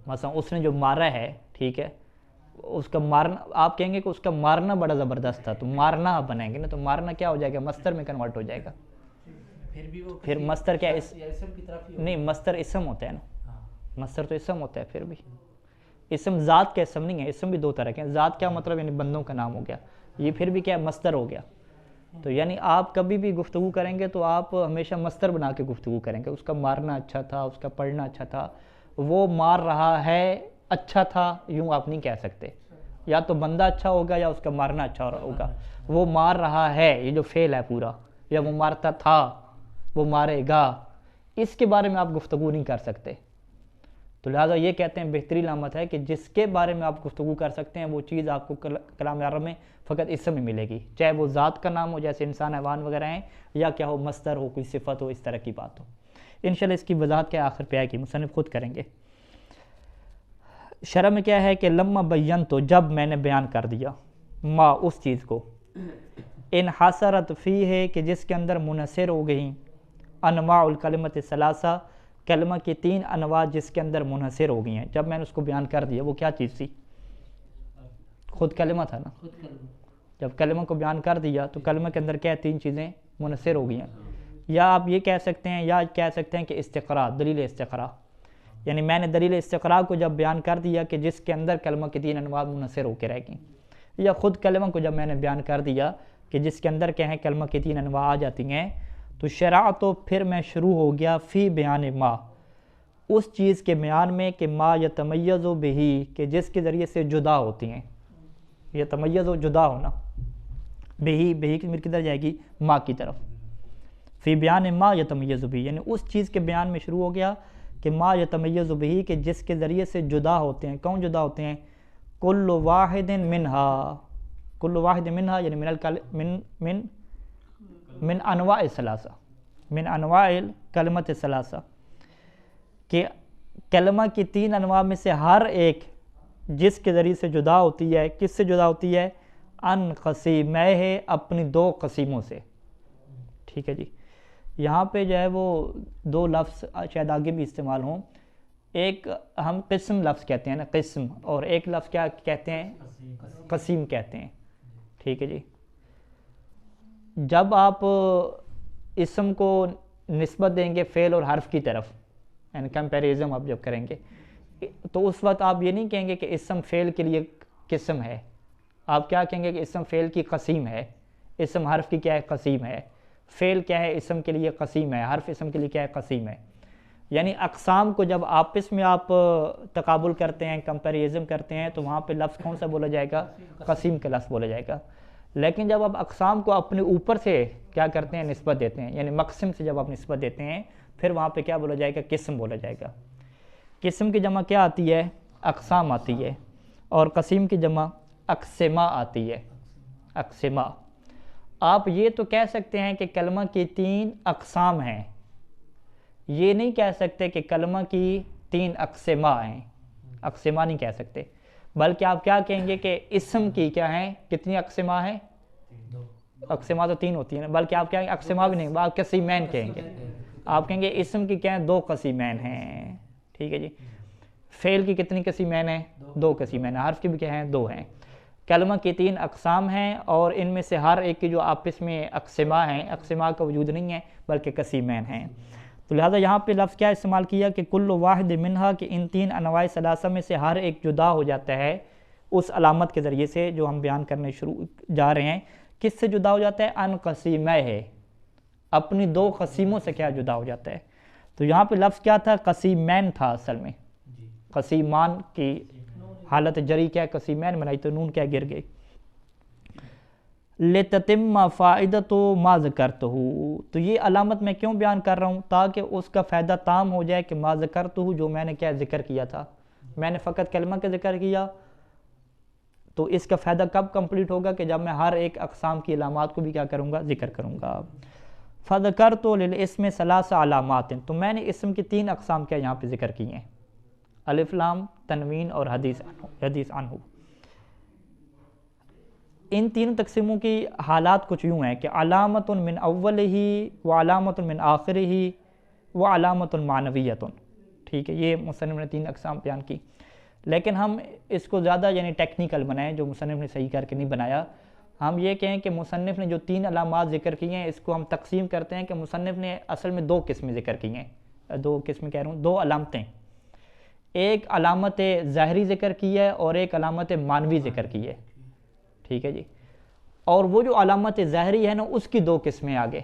مثلا اس نے جو مارا ہے، ٹھیک ہے، اس کا مارنا، آپ کہیں گے کہ اس کا مارنا بڑا زبردست تھا، تو مارنا آپ بنائیں گے نا، تو مارنا کیا ہو جائے گا؟ مصدر میں کنورٹ ہو جائے گا۔ پھر مصدر کیا نہیں، مصدر اسم ہوتا ہے نا، مصدر تو اسم ہوتا ہے۔ پھر بھی اسم ذات کا اسم نہیں ہے، اسم بھی 2 طرح کے ہیں۔ ذات کیا مطلب؟ یعنی بندوں کا نام ہو گیا، یہ پھر بھی کیا ہے؟ مصدر ہو گیا۔ تو یعنی آپ کبھی بھی گفتگو کریں گے تو آپ ہمیشہ مصدر بنا کے گفتگو کریں گے۔ اس کا مارنا اچھا تھا، اس کا پڑھنا اچھا تھا، وہ مار رہا ہے اچھا تھا، یوں آپ نہیں کہہ سکتے۔ یا تو بندہ اچھا ہوگا یا اس کا مارنا اچھا ہوگا۔ وہ مار رہا ہے، یہ جو فعل ہے پورا، یا وہ مارتا تھا، وہ مارے گا، اس کے بارے میں آپ گفتگو نہیں کر سکتے۔ تو لہٰذا یہ کہتے ہیں بہترین علامت ہے کہ جس کے بارے میں آپ گفتگو کر سکتے ہیں وہ چیز آپ کو کلام عرب میں فقط اسم میں ملے گی، چاہے وہ ذات کا نام ہو جیسے انسان، حیوان وغیرہ ہیں، یا کیا ہو؟ مصدر ہو، کوئی صفت ہو، اس طرح کی بات ہو۔ انشاءاللہ اس کی وضاحت کیا آخر پہ آئے گی، مصنف خود کریں گے۔ شرح میں کیا ہے کہ لما بیان، تو جب میں نے بیان کر دیا، ما اس چیز کو، انحصرت فی ہے کہ جس کے اندر منحصر ہو گئیں، انواع الکلمت ثلاثہ، کلمہ کی 3 انواع جس کے اندر منحصر ہو گئی ہیں۔ جب میں نے اس کو بیان کر دیا، وہ کیا چیز تھی؟ خود کلمہ تھا نا۔ جب کلمہ کو بیان کر دیا تو کلمہ کے اندر کیا 3 چیزیں منحصر ہو گئی ہیں۔ یا آپ یہ کہہ سکتے ہیں، یا کہہ سکتے ہیں کہ استقراء، دلیل استقراء، یعنی میں نے دلیل استقراء کو جب بیان کر دیا کہ جس کے اندر کلمہ کی 3 انواع منحصر ہو کے رہ گئیں، یا خود کلمہ کو جب میں نے بیان کر دیا کہ جس کے اندر کیا ہے کلمہ کی 3 انواع آ جاتی ہیں، تو شرع، تو پھر میں شروع ہو گیا فی بیان ما، اس چیز کے بیان میں کہ ما یتمیز بہی، کہ جس کے ذریعے سے جدا ہوتی ہیں۔ یتمیز و جدا ہونا، بہی، بہی کی میر کدھر جائے گی؟ ما کی طرف۔ فی بیان ما یتمیز بہی، یعنی اس چیز کے بیان میں شروع ہو گیا کہ ما یتمیز بہی، کہ جس کے ذریعے سے جدا ہوتے ہیں۔ کون جدا ہوتے ہیں؟ کل واحد منہا، کل واحد منہا یعنی من انواع ثلاثہ، من انواع کلمت ثلاثہ، کہ کلمہ کی 3 انواع میں سے ہر ایک جس کے ذریعے سے جدا ہوتی ہے، کس سے جدا ہوتی ہے؟ ان قسیمہ ہے، اپنی 2 قسیموں سے۔ ٹھیک ہے جی، یہاں پہ جو ہے وہ 2 لفظ شاید آگے بھی استعمال ہوں، ایک ہم قسم لفظ کہتے ہیں نا، قسم، اور ایک لفظ کیا کہتے ہیں؟ قسیم کہتے ہیں۔ ٹھیک ہے جی، جب آپ اسم کو نسبت دیں گے فعل اور حرف کی طرف، یعنی کمپیریزن آپ جب کریں گے، تو اس وقت آپ یہ نہیں کہیں گے کہ اسم فعل کے لیے قسم ہے، آپ کیا کہیں گے کہ اسم فعل کی قسیم ہے، اسم حرف کی کیا ہے؟ قسیم ہے۔ فعل کیا ہے؟ اسم کے لیے قسیم ہے، حرف اسم کے لیے کیا ہے؟ قسیم ہے۔ یعنی اقسام کو جب آپس میں آپ تقابل کرتے ہیں، کمپیریزن کرتے ہیں، تو وہاں پہ لفظ کون سا بولا جائے گا؟ قسیم کا لفظ بولا جائے گا۔ لیکن جب آپ اقسام کو اپنے اوپر سے کیا کرتے ہیں؟ نسبت دیتے ہیں، یعنی مقسم سے جب آپ نسبت دیتے ہیں، پھر وہاں پہ کیا بولا جائے گا؟ قسم بولا جائے گا۔ قسم کی جمع کیا آتی ہے؟ اقسام آتی ہے، اور قسیم کی جمع اقسمہ آتی ہے، اقسمہ۔ آپ یہ تو کہہ سکتے ہیں کہ کلمہ کی 3 اقسام ہیں، یہ نہیں کہہ سکتے کہ کلمہ کی 3 اقسمہ ہیں، اقسمہ نہیں کہہ سکتے، بلکہ آپ کیا کہیں گے کہ اسم کی کیا ہیں، کتنی اقسمہ ہیں؟ اقسمہ تو 3 ہوتی ہیں، بلکہ آپ کیا اقسمہ بھی نہیں، آپ قسیمین کہیں گے، آپ کہیں گے اسم کی کیا ہیں 2 قسیمین ہیں، ٹھیک ہے جی۔ فعل کی کتنی قسیمین ہیں؟ 2 قسیمین ہیں، حرف کی بھی کیا ہیں 2 ہیں۔ کلمہ کی 3 اقسام ہیں اور ان میں سے ہر ایک کی جو آپس میں اقسمہ ہیں، اقسمہ کا وجود نہیں ہے بلکہ قسیمین ہیں، تو لہٰذا یہاں پہ لفظ کیا استعمال کیا کہ کل واحد منہا، کہ ان 3 انواع ثلاثہ میں سے ہر ایک جدا ہو جاتا ہے اس علامت کے ذریعے سے جو ہم بیان کرنے جا رہے ہیں۔ کس سے جدا ہو جاتا ہے؟ ان قسیمہ ہے، اپنی 2 قسیموں سے کیا جدا ہو جاتا ہے۔ تو یہاں پہ لفظ کیا تھا؟ قسیمین تھا اصل میں، قسیمان کی حالت جری کیا قسیمین بنائی تو نون کیا گر گئی۔ لِتَتِمَّ فَائِدَةُ مَا ذَكَرْتُهُ، تو یہ علامت میں کیوں بیان کر رہا ہوں؟ تاکہ اس کا فائدہ تام ہو جائے کہ ما ذکرتہ، جو میں نے کیا ذکر کیا تھا، میں نے فقط کلمہ کا ذکر کیا، تو اس کا فائدہ کب کمپلیٹ ہوگا؟ کہ جب میں ہر ایک اقسام کی علامات کو بھی کیا کروں گا؟ ذکر کروں گا۔ فَذَكَرْتُ لِلْإِسْمِ ثَلَاثَ عَلَامَاتٍ، تو میں نے اسم کی 3 اقسام کیا یہاں پہ ذکر کی ہیں، الف لام، تنوین اور حدیث عنہ۔ ان 3 تقسیموں کی حالات کچھ یوں ہیں کہ علامت من اولہ و علامت من آخرہ و علامت معنویۃ، ٹھیک ہے، یہ مصنف نے 3 اقسام بیان کی، لیکن ہم اس کو زیادہ یعنی ٹیکنیکل بنائیں، جو مصنف نے صحیح کر کے نہیں بنایا۔ ہم یہ کہیں کہ مصنف نے جو 3 علامات ذکر کی ہیں اس کو ہم تقسیم کرتے ہیں کہ مصنف نے اصل میں 2 قسمیں ذکر کی ہیں، 2 قسمیں کہہ رہا ہوں، 2 علامتیں، ایک علامت ظاہری ذکر کی ہے اور ایک علامت معنوی ذکر کی ہے، ٹھیک ہے جی۔ اور وہ جو علامت ظاہری ہے نا، اس کی 2 قسمیں آگے،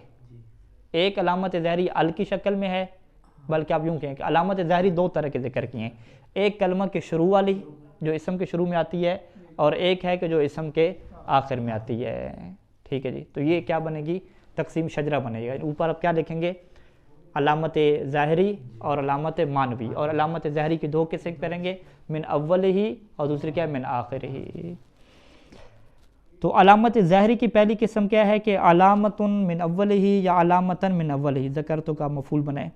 ایک علامت ظاہری ال کی شکل میں ہے، بلکہ آپ یوں کہیں کہ علامت ظاہری 2 طرح کے ذکر کی ہیں، ایک کلمہ کے شروع والی جو اسم کے شروع میں آتی ہے، اور ایک ہے کہ جو اسم کے آخر میں آتی ہے، ٹھیک ہے جی۔ تو یہ کیا بنے گی؟ تقسیم شجرہ بنے گا۔ اوپر آپ کیا لکھیں گے؟ علامت ظاہری اور علامت معنوی، اور علامت ظاہری کی 2 قسم کریں گے، من اول ہی اور دوسری کیا ہے؟ من آخر ہی۔ تو علامت ظاہری کی پہلی قسم کیا ہے کہ علامت من اول ہی یا علامتن من اول ہی، ذکرتو کا مفعول بنائے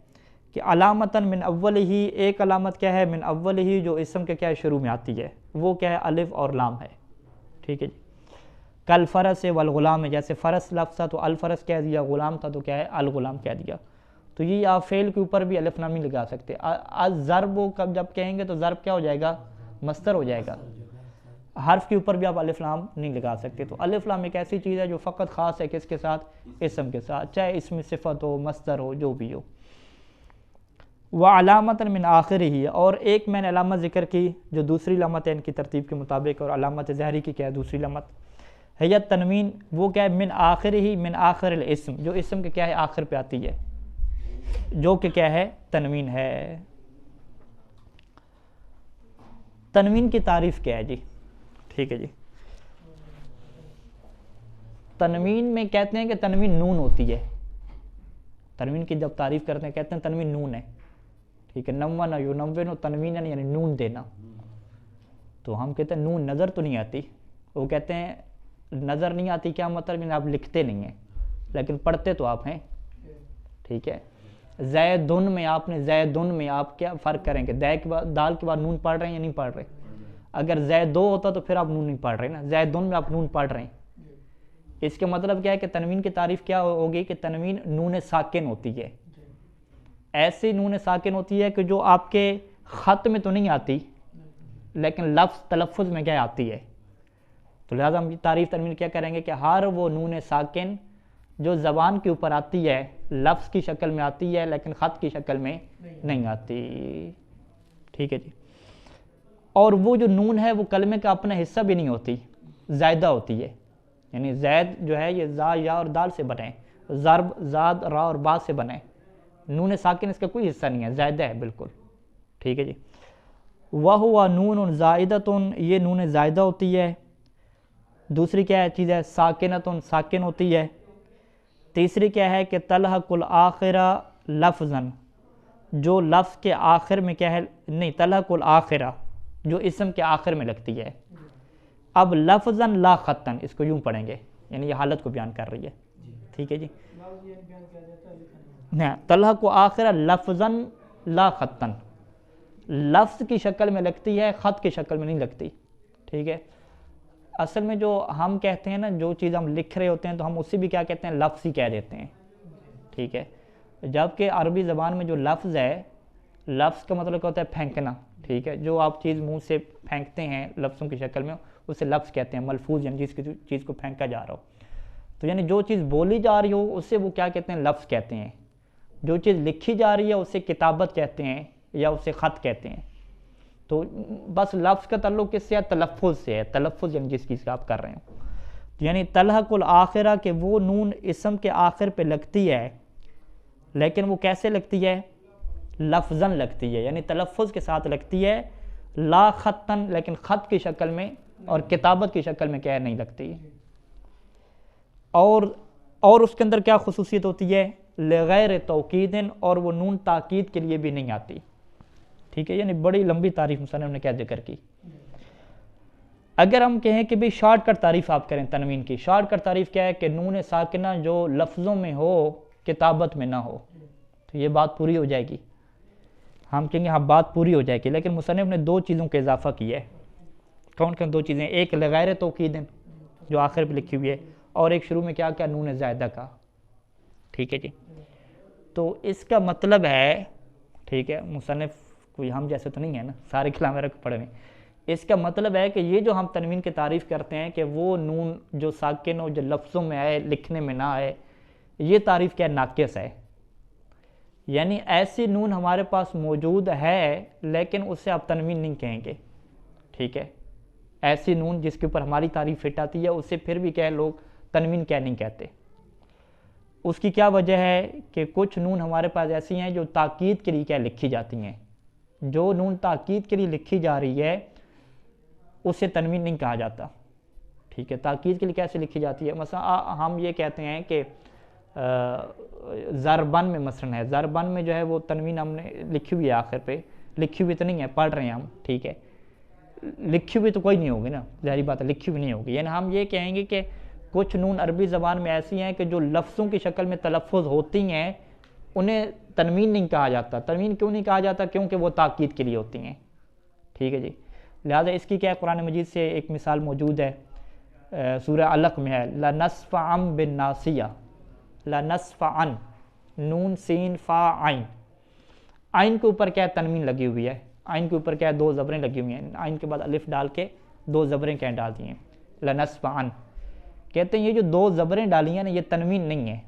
کہ علامتن من اول ہی، ایک علامت کیا ہے؟ من اول ہی، جو اسم کے کیا ہے؟ شروع میں آتی ہے، وہ کیا ہے؟ الف اور لام ہے، ٹھیک ہے جی۔ کل فرس والغلام، جیسے فرس لفظ تھا تو الفرس کہہ دیا، غلام تھا تو کیا ہے؟ الغلام کہہ دیا۔ تو یہ آپ فعل کے اوپر بھی الف لام نہیں لگا سکتے۔ الضرب کب جب کہیں گے تو ضرب کیا ہو جائے گا؟ مصدر ہو جائے گا۔ حرف کے اوپر بھی آپ الف لام نہیں لگا سکتے۔ تو الف لام ایک ایسی چیز ہے جو فقط خاص ہے کس کے ساتھ؟ اسم کے ساتھ، چاہے اسم صفت ہو، مصدر ہو، جو بھی ہو۔ وعلامت من آخر ہی، اور ایک میں نے علامت ذکر کی جو دوسری علامت ہے ان کی ترتیب کے مطابق، اور علامت ظاہری کی کیا ہے؟ دوسری علامت ہے تنوین، وہ کیا ہے؟ من آخر ہی، من آخر الاسم، جو اسم کے کیا ہے؟ آخر پہ آتی ہے، جو کہ کیا ہے؟ تنوین ہے۔ تنوین کی تعریف کیا ہے جی؟ ٹھیک ہے جی، تنوین میں کہتے ہیں کہ تنوین نون ہوتی ہے، تنوین کی جب تعریف کرتے ہیں کہتے ہیں تنوین نون ہے، ٹھیک ہے، نون ینون تنوین یعنی نون دینا، تو ہم کہتے ہیں نون نظر تو نہیں آتی، وہ کہتے ہیں نظر نہیں آتی کیا مطلب؟ یعنی آپ لکھتے نہیں ہیں لیکن پڑھتے تو آپ ہیں، ٹھیک ہے۔ زیدن میں آپ نے زیدن میں آپ کیا فرق کریں گے؟ دال کے بعد نون پڑھ رہے ہیں یا نہیں پڑھ رہے؟ اگر زید 2 ہوتا تو پھر آپ نون نہیں پڑھ رہے نا، زیدن میں آپ نون پڑھ رہے ہیں۔ اس کے مطلب کیا ہے کہ تنوین کی تعریف کیا ہوگی کہ تنوین نون ساکن ہوتی ہے، ایسی نون ساکن ہوتی ہے کہ جو آپ کے خط میں تو نہیں آتی لیکن لفظ تلفظ میں کیا آتی ہے۔ تو لہٰذا ہم تعریف تنوین کیا کریں گے کہ ہر وہ نون ساکن جو زبان کے اوپر آتی ہے، لفظ کی شکل میں آتی ہے لیکن خط کی شکل میں نہیں آتی، ٹھیک ہے جی۔ اور وہ جو نون ہے وہ کلمے کا اپنا حصہ بھی نہیں ہوتی، زائدہ ہوتی ہے، یعنی زید جو ہے یہ زا یا اور دال سے بنے، ضرب زاد را اور با سے بنے، نون ساکن اس کا کوئی حصہ نہیں ہے، زائدہ ہے بالکل، ٹھیک ہے جی۔ وَهُوَ نون زائدۃ، یہ نون زائدہ ہوتی ہے۔ دوسری کیا ہے چیز ہے؟ ساکنۃ، ساکن ہوتی ہے۔ تیسری کیا ہے کہ تلحق الآخرہ لفظاً، جو لفظ کے آخر میں کیا ہے؟ نہیں، تلحق الآخرہ جو اسم کے آخر میں لگتی ہے۔ اب لفظاً لا خطاً، اس کو یوں پڑھیں گے، یعنی یہ حالت کو بیان کر رہی ہے، ٹھیک ہے جی۔ تلحق آخرہ لفظاً لا خطاً، لفظ کی شکل میں لگتی ہے، خط کی شکل میں نہیں لگتی، ٹھیک ہے۔ اصل میں جو ہم کہتے ہیں نا، جو چیز ہم لکھ رہے ہوتے ہیں تو ہم اسی بھی کیا کہتے ہیں، لفظ ہی کہہ دیتے ہیں، ٹھیک ہے۔ جبکہ عربی زبان میں جو لفظ ہے، لفظ کا مطلب کیا ہوتا ہے، پھینکنا، ٹھیک ہے۔ جو آپ چیز منہ سے پھینکتے ہیں لفظوں کی شکل میں، اسے لفظ کہتے ہیں، ملفوظ، یعنی جس کی چیز کو پھینکا جا رہا ہو۔ تو یعنی جو چیز بولی جا رہی ہو اسے وہ کیا کہتے ہیں، لفظ کہتے ہیں۔ جو چیز لکھی جا رہی ہے اسے کتابت کہتے ہیں یا اسے خط کہتے ہیں۔ تو بس لفظ کا تعلق کس سے ہے، تلفظ سے ہے، تلفظ یعنی جس چیز کا آپ کر رہے ہیں۔ یعنی تلحق الآخرہ کہ وہ نون اسم کے آخر پہ لگتی ہے، لیکن وہ کیسے لگتی ہے، لفظاً لگتی ہے، یعنی تلفظ کے ساتھ لگتی ہے، لا خطاً، لیکن خط کی شکل میں اور کتابت کی شکل میں کیا نہیں لگتی۔ اور اس کے اندر کیا خصوصیت ہوتی ہے، لغیر توکید، اور وہ نون تاکید کے لیے بھی نہیں آتی، ٹھیک ہے۔ یعنی بڑی لمبی تعریف مصنف نے کیا ذکر کی۔ اگر ہم کہیں کہ بھی شارٹ کٹ تعریف آپ کریں تنوین کی، شارٹ کٹ تعریف کیا ہے کہ نون ساکنہ جو لفظوں میں ہو کتابت میں نہ ہو، تو یہ بات پوری ہو جائے گی، ہم کہیں گے ہاں بات پوری ہو جائے گی۔ لیکن مصنف نے دو چیزوں کا اضافہ کیا ہے۔ کون کون دو چیزیں، ایک لغیر توکید جو آخر پہ لکھی ہوئی ہے، اور ایک شروع میں کیا کیا، نون زائدہ کا، ٹھیک ہے جی۔ تو اس کا مطلب ہے، ٹھیک ہے، مصنف کوئی ہم جیسے تو نہیں ہے نا، سارے کلام عرب پڑھے ہوئے، اس کا مطلب ہے کہ یہ جو ہم تنوین کی تعریف کرتے ہیں کہ وہ نون جو ساکن ہو، جو لفظوں میں آئے لکھنے میں نہ آئے، یہ تعریف کیا ناقص ہے۔ یعنی ایسی نون ہمارے پاس موجود ہے لیکن اسے آپ تنوین نہیں کہیں گے، ٹھیک ہے۔ ایسی نون جس کے اوپر ہماری تعریف فٹ آتی ہے اسے پھر بھی کیا لوگ تنوین کیا نہیں کہتے۔ اس کی کیا وجہ ہے کہ کچھ نون ہمارے پاس ایسی ہیں جو تاکید کے لیے کیا لکھی جاتی ہیں، جو نون تاکید کے لیے لکھی جا رہی ہے اسے تنوین نہیں کہا جاتا، ٹھیک ہے۔ تاکید کے لیے کیسے لکھی جاتی ہے، مثلا ہم یہ کہتے ہیں کہ ضربن میں مثلا ہے، ضربن میں جو ہے وہ تنوین ہم نے لکھی ہوئی ہے آخر پہ، لکھی ہوئی تو نہیں ہے، پڑھ رہے ہیں ہم، ٹھیک ہے۔ لکھی ہوئی تو کوئی نہیں ہوگی نا، ظاہری بات ہے لکھی ہوئی نہیں ہوگی۔ یعنی ہم یہ کہیں گے کہ کچھ نون عربی زبان میں ایسی ہیں کہ جو لفظوں کی شکل میں تلفظ ہوتی ہیں انہیں تنوین نہیں کہا جاتا۔ تنوین کیوں نہیں کہا جاتا، کیونکہ وہ تاکید کے لیے ہوتی ہیں، ٹھیک ہے جی۔ لہٰذا اس کی کیا ہے، قرآن مجید سے ایک مثال موجود ہے، سورہ علق میں ہے، لَنَصْفَعًا بِالنَّاصِیَةِ، لَنَصْفَعًا، نون سین فا عین، عین کے اوپر کیا ہے تنوین لگی ہوئی ہے، عین کے اوپر کیا ہے دو زبریں لگی ہوئی ہیں، عین کے بعد الف ڈال کے دو زبریں کیا ڈال دی ہیں، لَنَصْفَعًا۔ کہتے ہیں یہ جو دو زبریں ڈالی ہیں نا یہ تنوین نہیں ہے،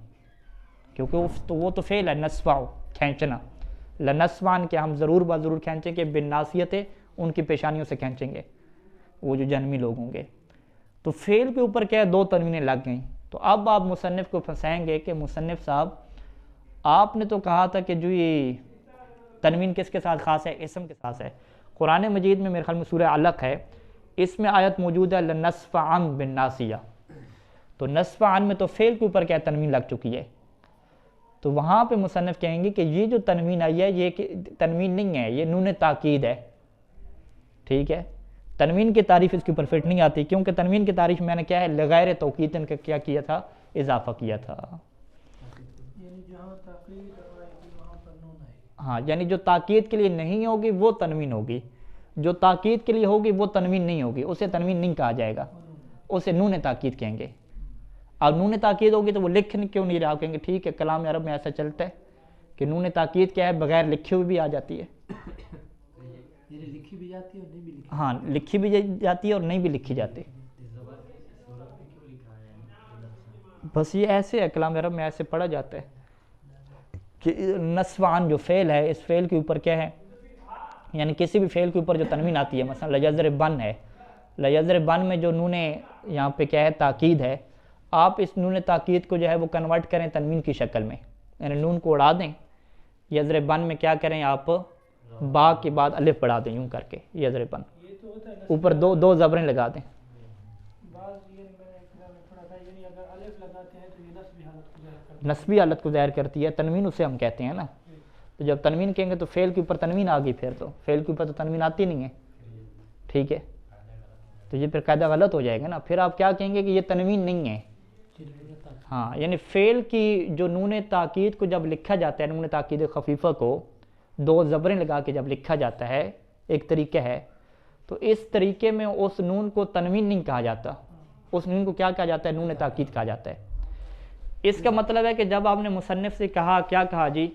کیونکہ وہ تو فعل ہے، نصفع کھینچنا، لنصفعًا کہ ہم ضرور ضرور کھینچیں گے، بالناصیۃ ان کی پیشانیوں سے کھینچیں گے، وہ جو جنمی لوگ ہوں گے۔ تو فعل کے اوپر کیا ہے دو تنوینیں لگ گئیں۔ تو اب آپ مصنف کو پھنسائیں گے کہ مصنف صاحب آپ نے تو کہا تھا کہ جو یہ تنوین کس کے ساتھ خاص ہے، اسم کے ساتھ ہے۔ قرآن مجید میں میرے خیال میں سورہ علق ہے، اس میں آیت موجود ہے لَنَصْفَعًا بِالنَّاصِیَةِ، تو نصفعًا میں تو فعل کے اوپر کیا تنوین لگ چکی ہے، تو وہاں پہ مصنف کہیں گے کہ یہ جو تنوین آئی ہے یہ تنوین نہیں ہے، یہ نون تاکید ہے، ٹھیک ہے۔ تنوین کی تعریف اس کے اوپر فٹ نہیں آتی، کیونکہ تنوین کی تعریف میں نے کیا ہے لغیر توکید کا کیا کیا تھا، اضافہ کیا تھا۔ ہاں، یعنی جو تاکید کے لیے نہیں ہوگی وہ تنوین ہوگی، جو تاکید کے لیے ہوگی وہ تنوین نہیں ہوگی، اسے تنوین نہیں کہا جائے گا، اسے نون تاکید کہیں گے۔ اب نون تاکید ہوگی تو وہ لکھ کیوں نہیں رہا، کہیں گے ٹھیک ہے کلام عرب میں ایسا چلتا ہے کہ نون تاکید کیا ہے بغیر لکھی ہوئی بھی آ جاتی ہے، لکھی بھی جاتی ہے اور نہیں بھی لکھی، ہاں لکھی بھی جاتی ہے اور نہیں بھی لکھی جاتی۔ بس یہ ایسے ہے کلام عرب میں ایسے پڑھا جاتا ہے کہ نصفعًا جو فعل ہے اس فعل کے اوپر کیا ہے، یعنی کسی بھی فعل کے اوپر جو تنوین آتی ہے، مثلا لیضربن ہے، لیضربن میں جو نون یہاں پہ کیا ہے تاکید ہے، آپ اس نون تاکید کو جو ہے وہ کنورٹ کریں تنوین کی شکل میں، یعنی نون کو اڑا دیں، یضربن میں کیا کریں آپ با کے بعد الف بڑھا دیں یوں کر کے، یضربن اوپر دو زبریں لگا دیں۔ نسبی حالت کو ظاہر کرتی ہے، تنوین اسے ہم کہتے ہیں نا، تو جب تنوین کہیں گے تو فعل کے اوپر تنوین آ گئی، پھر تو فعل کے اوپر تو تنوین آتی نہیں ہے، ٹھیک ہے، تو یہ پھر قاعدہ غلط ہو جائے گا نا، پھر آپ کیا کہیں گے کہ یہ تنوین نہیں ہے۔ ہاں، یعنی فعل کی جو نون تاکید کو جب لکھا جاتا ہے، نون تاکید خفیفہ کو، دو زبریں لگا کے جب لکھا جاتا ہے، ایک طریقہ ہے، تو اس طریقے میں اس نون کو تنوین نہیں کہا جاتا، اس نون کو کیا کہا جاتا ہے؟ نون تاکید کہا جاتا ہے۔ اس کا مطلب ہے کہ جب آپ نے مصنف سے کہا، کیا کہا جی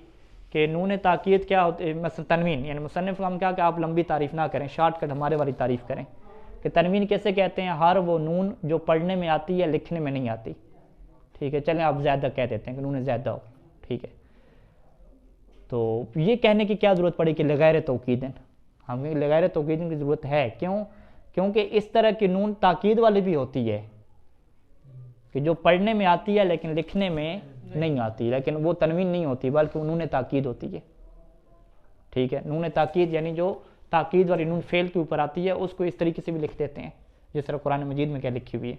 کہ نون تاکید کیا ہوتی ہے، تنوین، یعنی مصنف کو ہم کیا کہ آپ لمبی تعریف نہ کریں، شارٹ کٹ ہمارے والی تعریف کریں کہ تنوین کیسے کہتے ہیں؟ ہر وہ نون جو پڑھنے میں آتی ہے لکھنے میں نہیں آتی، ٹھیک ہے؟ چلیں آپ زیادہ کہہ دیتے ہیں کہ نون زیادہ ہو، ٹھیک ہے؟ تو یہ کہنے کی کیا ضرورت پڑی کہ لغیر توکیدن؟ ہمیں لغیر توکیدن کی ضرورت ہے، کیوں؟ کیونکہ اس طرح کی نون تاکید والی بھی ہوتی ہے کہ جو پڑھنے میں آتی ہے لیکن لکھنے میں نہیں آتی، لیکن وہ تنوین نہیں ہوتی بلکہ نون تاکید ہوتی ہے، ٹھیک ہے؟ نون تاکید یعنی جو تاکید والی نون فعل کے اوپر آتی ہے اس کو اس طریقے سے بھی لکھ دیتے ہیں جس طرح قرآن مجید میں کیا لکھی ہوئی ہے،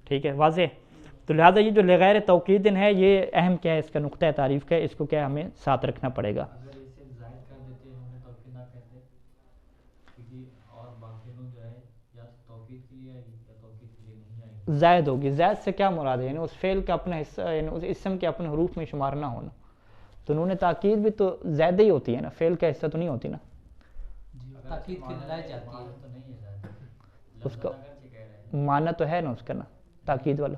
ٹھیک ہے؟ واضح؟ تو لہٰذا یہ جو لغیر توکیدن ہے یہ اہم کیا ہے، اس کا نقطہ تعریف کا ہے، اس کو کیا ہمیں ساتھ رکھنا پڑے گا۔ اگر اسے زائد کر دیتے ہیں انہوں نے توکید نہ کہتے، کیونکہ اور باقی نون جو ہے یا توکید کے لیے آئے گی یا توکید کے لیے نہیں آئے گی، زائد ہوگی۔ زائد سے کیا مراد ہے؟ یعنی اس فعل کا اپنا حصہ، یعنی اس اسم کے اپنے حروف میں شمار نہ ہونا۔ تو نون تاکید بھی تو زیادہ ہی ہوتی ہے نا، فعل کا حصہ تو نہیں ہوتی نا۔ تاکید کے لائے جاتی ہے تو نہیں ہے زائد، اس کا اگرچہ کہہ رہے ہیں معنی تو ہے نا اس کا نا تاکید والا،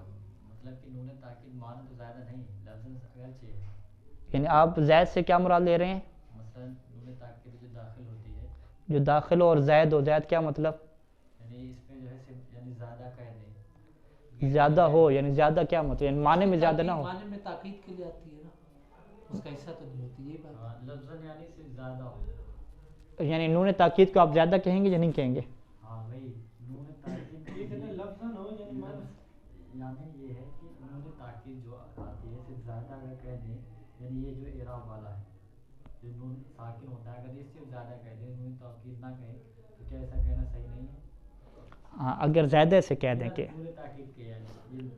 مطلب کہ نون تاکید معنی تو زیادہ نہیں ہے، لفظ اگرچہ ہے، یعنی آپ زائد سے کیا مراد لے رہے ہیں؟ مثلا نون تاکید جو داخل ہوتی ہے، جو داخل ہو اور زائد ہو، زائد کیا مطلب؟ یعنی اس میں جو ہے یعنی زیادہ کہہ دیں، زیادہ ہو، یعنی زیادہ کیا مطلب؟ یعنی معنی میں زیادہ نہ ہو۔ معنی میں تاکید کے لیے آتی ہے نا، اس کا حصہ تو نہیں ہوتی، یہ بات۔ لفظ یعنی سے زیادہ ہو، یعنی نون تاکید کو آپ زیادہ کہیں گے یا نہیں کہیں گے؟ ہاں وہی نون تاکید یعنی یہ ہے کہ نون تاکید جو آتی ہے صرف زیادہ اگر کہہ دیں، یعنی یہ جو اعراب والا ہے جو نون ساکن ہوتا ہے، اگر یہ صرف زیادہ کہہ دیں نون تاکید نہ کہیں تو کیا ایسا کہنا صحیح نہیں ہے؟ ہاں اگر زیادہ سے کہہ دیں کہ نون تاکید کے یعنی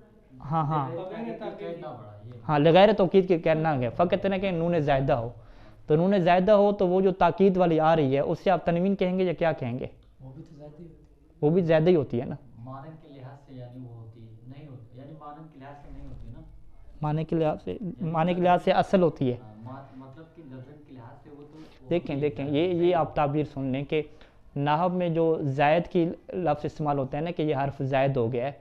ہاں ہاں کہنا بڑا یہ ہاں لغیر توکید کے کہنا ہے، فقط اتنا کہ نون زائدہ ہو، تو نون زائدہ ہو تو وہ جو تاکید والی آ رہی ہے اس سے آپ تنوین کہیں گے یا کیا کہیں گے؟ وہ بھی تو زیادہ ہی ہوتی ہے۔ وہ بھی زیادہ ہی ہوتی ہے نا، مانن کے لحاظ سے، یعنی وہ ہوتی نہیں ہوتی، یعنی مانن کے لحاظ سے نہیں ہوتی نا، معنی کے لحاظ سے اصل ہوتی ہے۔ مطلب کہ لفظ کے لحاظ سے وہ تو دیکھیں یہ آپ تعبیر سن لیں کہ نحو میں جو زائد کی لفظ استعمال ہوتا ہے نا کہ یہ حرف زائد ہو گیا ہے،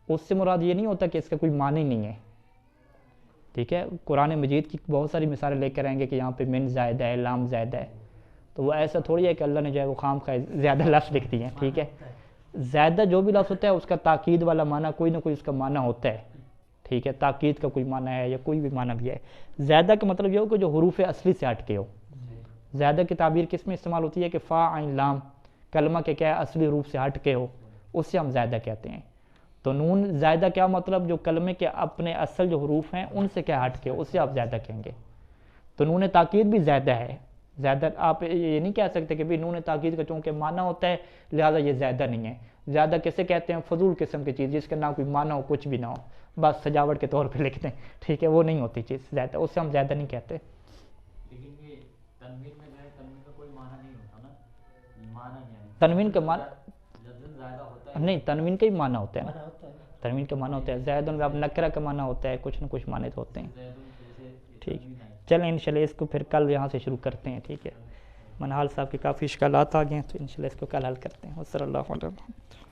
اس سے مراد یہ نہیں ہوتا کہ اس کا کوئی معنی نہیں ہے، ٹھیک ہے؟ قرآن مجید کی بہت ساری مثالیں لے کر آئیں گے کہ یہاں پہ من زائد ہے، لام زائد ہے، تو وہ ایسا تھوڑی ہے کہ اللہ نے جو ہے وہ خام خواہ زیادہ لفظ لکھ دیے ہیں، ٹھیک ہے؟ زیادہ جو بھی لفظ ہوتا ہے اس کا تاکید والا معنی کوئی نہ کوئی اس کا معنی ہوتا ہے، ٹھیک ہے؟ تاکید کا کوئی معنی ہے یا کوئی بھی معنی بھی ہے۔ زیادہ کا مطلب یہ ہو کہ جو حروف اصلی سے ہٹ کے ہو۔ زیادہ کی تعبیر کس میں استعمال ہوتی ہے کہ فا عین لام کلمہ کے کیا ہے اصلی حروف سے ہٹ کے ہو، اس سے ہم زیادہ کہتے ہیں۔ تو نون زائدہ کیا مطلب؟ جو کلمے کے اپنے اصل جو حروف ہیں ان سے کیا ہٹ کے ہو، اس سے آپ زیادہ کہیں گے۔ تو نون تاکید بھی زیادہ ہے، زیادہ آپ یہ نہیں کہہ سکتے کہ بھی نون تاکید کا چونکہ معنی ہوتا ہے لہٰذا یہ زیادہ نہیں ہے۔ زیادہ کیسے کہتے ہیں؟ فضول قسم کی چیز جس کا نہ کوئی معنی ہو کچھ بھی نہ ہو، بس سجاوٹ کے طور پہ لکھ دیں، ٹھیک ہے؟ وہ نہیں ہوتی چیز زیادہ، اس سے ہم زیادہ نہیں کہتے۔ لیکن یہ تنوین میں جو ہے تنوین کا کوئی معنی نہیں ہوتا نا، معنی نہیں ہے تنوین کا معنی لفظ زیادہ ہوتا ہے نہیں، تنوین کا ہی معنی ہوتا ہے نا، معنی ہوتا ہے۔ تنوین کا معنی ہوتا ہے، زائد اب نکرہ کا معنی ہوتا ہے، کچھ نہ کچھ معنی تو ہوتے ہیں، ٹھیک۔ چلیں انشاءاللہ اس کو پھر کل یہاں سے شروع کرتے ہیں، ٹھیک ہے؟ منہال صاحب کے کافی اشکالات آ گئے ہیں تو انشاءاللہ اس کو کل حل کرتے ہیں۔ وصلی اللہ علیہ وسلم۔